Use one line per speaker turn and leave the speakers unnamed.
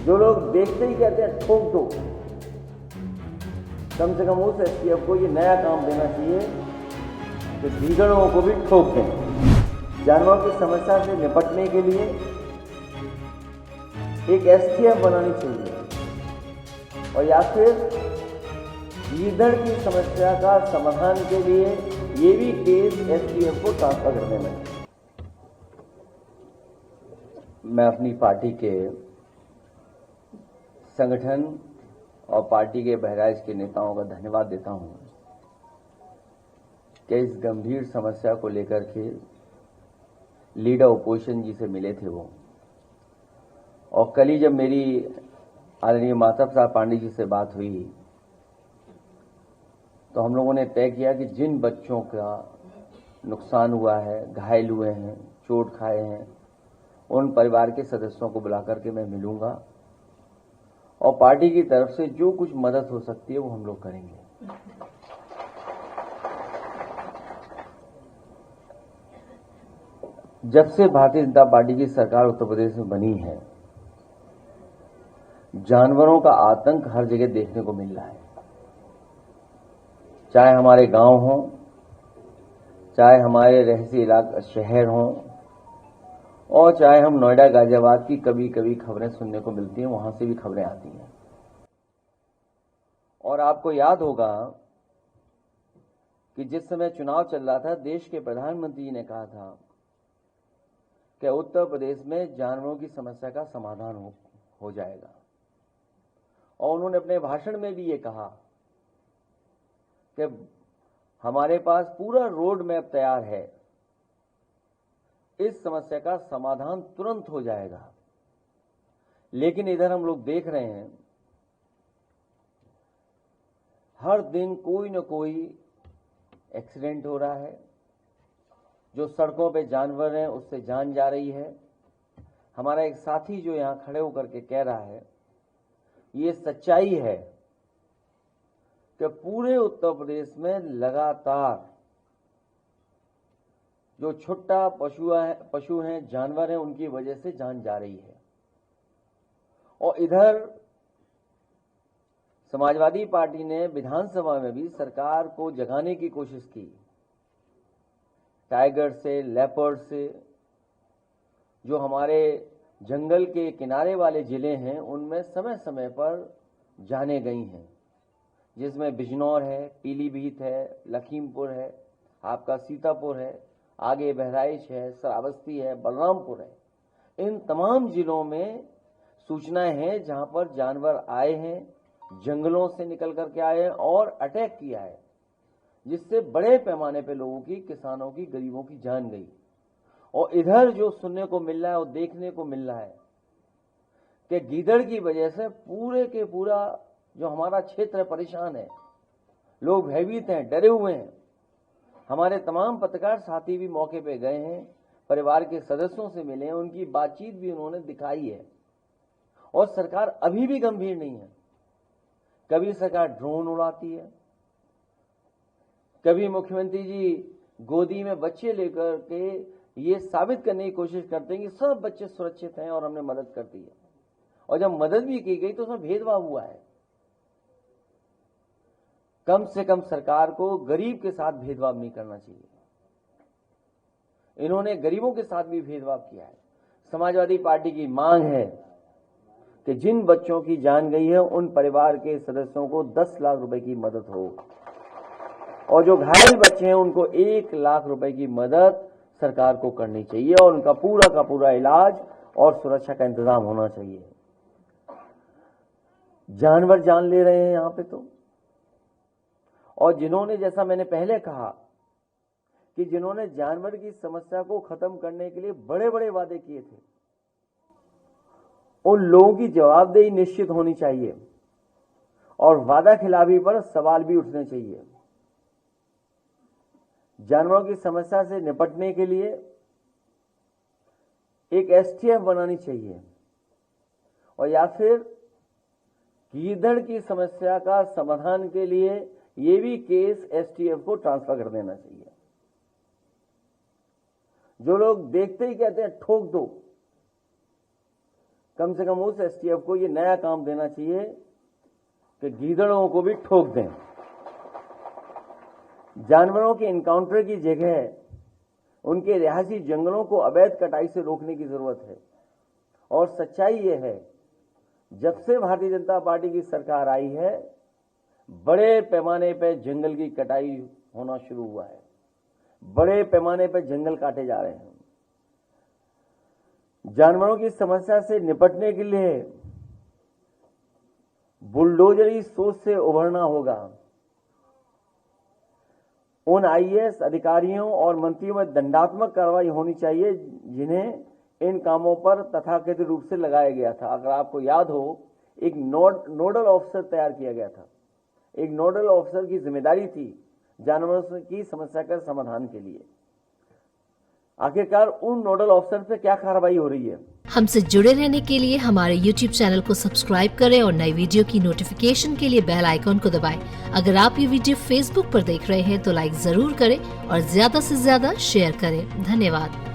जो लोग देखते ही कहते हैं ठोक दो, कम से कम उस एसटीएफ को ये नया काम देना चाहिए कि गीदड़ों को भी ठोक दें। जानवरों की समस्या से निपटने के लिए एक एसटीएफ बनानी चाहिए और या फिर गीदड़ की समस्या का समाधान के लिए ये भी केस एसटीएफ को ट्रांसफर कर देना है। मैं अपनी पार्टी के संगठन और पार्टी के बहराइच के नेताओं का धन्यवाद देता हूं कि इस गंभीर समस्या को लेकर के लीडर ओपोजिशन जी से मिले थे वो, और कल ही जब मेरी आदरणीय माता प्रसाद पांडे जी से बात हुई तो हम लोगों ने तय किया कि जिन बच्चों का नुकसान हुआ है, घायल हुए हैं, चोट खाए हैं, उन परिवार के सदस्यों को बुलाकर के मैं मिलूंगा और पार्टी की तरफ से जो कुछ मदद हो सकती है वो हम लोग करेंगे। जब से भारतीय जनता पार्टी की सरकार उत्तर प्रदेश में बनी है, जानवरों का आतंक हर जगह देखने को मिल रहा है, चाहे हमारे गांव हों, चाहे हमारे रहसी इलाका शहर हों, और चाहे हम नोएडा गाजियाबाद की कभी कभी खबरें सुनने को मिलती हैं, वहां से भी खबरें आती हैं। और आपको याद होगा कि जिस समय चुनाव चल रहा था, देश के प्रधानमंत्री ने कहा था कि उत्तर प्रदेश में जानवरों की समस्या का समाधान हो जाएगा, और उन्होंने अपने भाषण में भी ये कहा कि हमारे पास पूरा रोड मैप तैयार है, इस समस्या का समाधान तुरंत हो जाएगा। लेकिन इधर हम लोग देख रहे हैं हर दिन कोई न कोई एक्सीडेंट हो रहा है, जो सड़कों पे जानवर हैं उससे जान जा रही है। हमारा एक साथी जो यहां खड़े होकर के कह रहा है, ये सच्चाई है कि पूरे उत्तर प्रदेश में लगातार जो छोटा पशु हैं, जानवर हैं, उनकी वजह से जान जा रही है। और इधर समाजवादी पार्टी ने विधानसभा में भी सरकार को जगाने की कोशिश की, टाइगर से, लेपर्ड से, जो हमारे जंगल के किनारे वाले जिले हैं उनमें समय समय पर जाने गई हैं, जिसमें बिजनौर है, पीलीभीत है, लखीमपुर है, आपका सीतापुर है, आगे बहराइच है, श्रावस्ती है, बलरामपुर है। इन तमाम जिलों में सूचनाएं हैं जहां पर जानवर आए हैं, जंगलों से निकल करके आए हैं और अटैक किया है, जिससे बड़े पैमाने पे लोगों की, किसानों की, गरीबों की जान गई। और इधर जो सुनने को मिल रहा है और देखने को मिल रहा है कि गीदड़ की वजह से पूरे के पूरा जो हमारा क्षेत्र है परेशान है, लोग भयभीत हैं, डरे हुए हैं। हमारे तमाम पत्रकार साथी भी मौके पे गए हैं, परिवार के सदस्यों से मिले हैं, उनकी बातचीत भी उन्होंने दिखाई है। और सरकार अभी भी गंभीर नहीं है। कभी सरकार ड्रोन उड़ाती है, कभी मुख्यमंत्री जी गोदी में बच्चे लेकर के ये साबित करने की कोशिश करते हैं कि सब बच्चे सुरक्षित हैं और हमने मदद कर दी है। और जब मदद भी की गई तो उसमें भेदभाव हुआ है। कम से कम सरकार को गरीब के साथ भेदभाव नहीं करना चाहिए। इन्होंने गरीबों के साथ भी भेदभाव किया है। समाजवादी पार्टी की मांग है कि जिन बच्चों की जान गई है उन परिवार के सदस्यों को 10 लाख रुपए की मदद हो, और जो घायल बच्चे हैं उनको 1 लाख रुपए की मदद सरकार को करनी चाहिए, और उनका पूरा का पूरा इलाज और सुरक्षा का इंतजाम होना चाहिए। जानवर जान ले रहे हैं यहां पे तो, और जिन्होंने, जैसा मैंने पहले कहा कि जिन्होंने जानवर की समस्या को खत्म करने के लिए बड़े बड़े वादे किए थे, उन लोगों की जवाबदेही निश्चित होनी चाहिए और वादा खिलाफी पर सवाल भी उठने चाहिए। जानवरों की समस्या से निपटने के लिए एक एसटीएफ बनानी चाहिए और या फिर गीदड़ की समस्या का समाधान के लिए ये भी केस एसटीएफ को ट्रांसफर कर देना चाहिए। जो लोग देखते ही कहते हैं ठोक दो, कम से कम उस एसटीएफ को ये नया काम देना चाहिए कि गीदड़ों को भी ठोक दें। जानवरों के इनकाउंटर की जगह उनके रिहायशी जंगलों को अवैध कटाई से रोकने की जरूरत है। और सच्चाई ये है, जब से भारतीय जनता पार्टी की सरकार आई है, बड़े पैमाने पर जंगल की कटाई होना शुरू हुआ है। बड़े पैमाने पर जंगल काटे जा रहे हैं। जानवरों की समस्या से निपटने के लिए बुलडोजरी सोच से उभरना होगा। उन आईएएस अधिकारियों और मंत्रियों में दंडात्मक कार्रवाई होनी चाहिए जिन्हें इन कामों पर तथाकथित रूप से लगाया गया था। अगर आपको याद हो, एक नोडल ऑफिसर तैयार किया गया था। एक नोडल ऑफिसर की जिम्मेदारी थी जानवरों की समस्या का समाधान के लिए। आखिरकार उन नोडल ऑफिसर पे क्या कार्रवाई हो रही है?
हमसे जुड़े रहने के लिए हमारे YouTube चैनल को सब्सक्राइब करें और नई वीडियो की नोटिफिकेशन के लिए बेल आइकॉन को दबाएं। अगर आप ये वीडियो Facebook पर देख रहे हैं तो लाइक जरूर करें और ज्यादा से ज्यादा शेयर करें। धन्यवाद।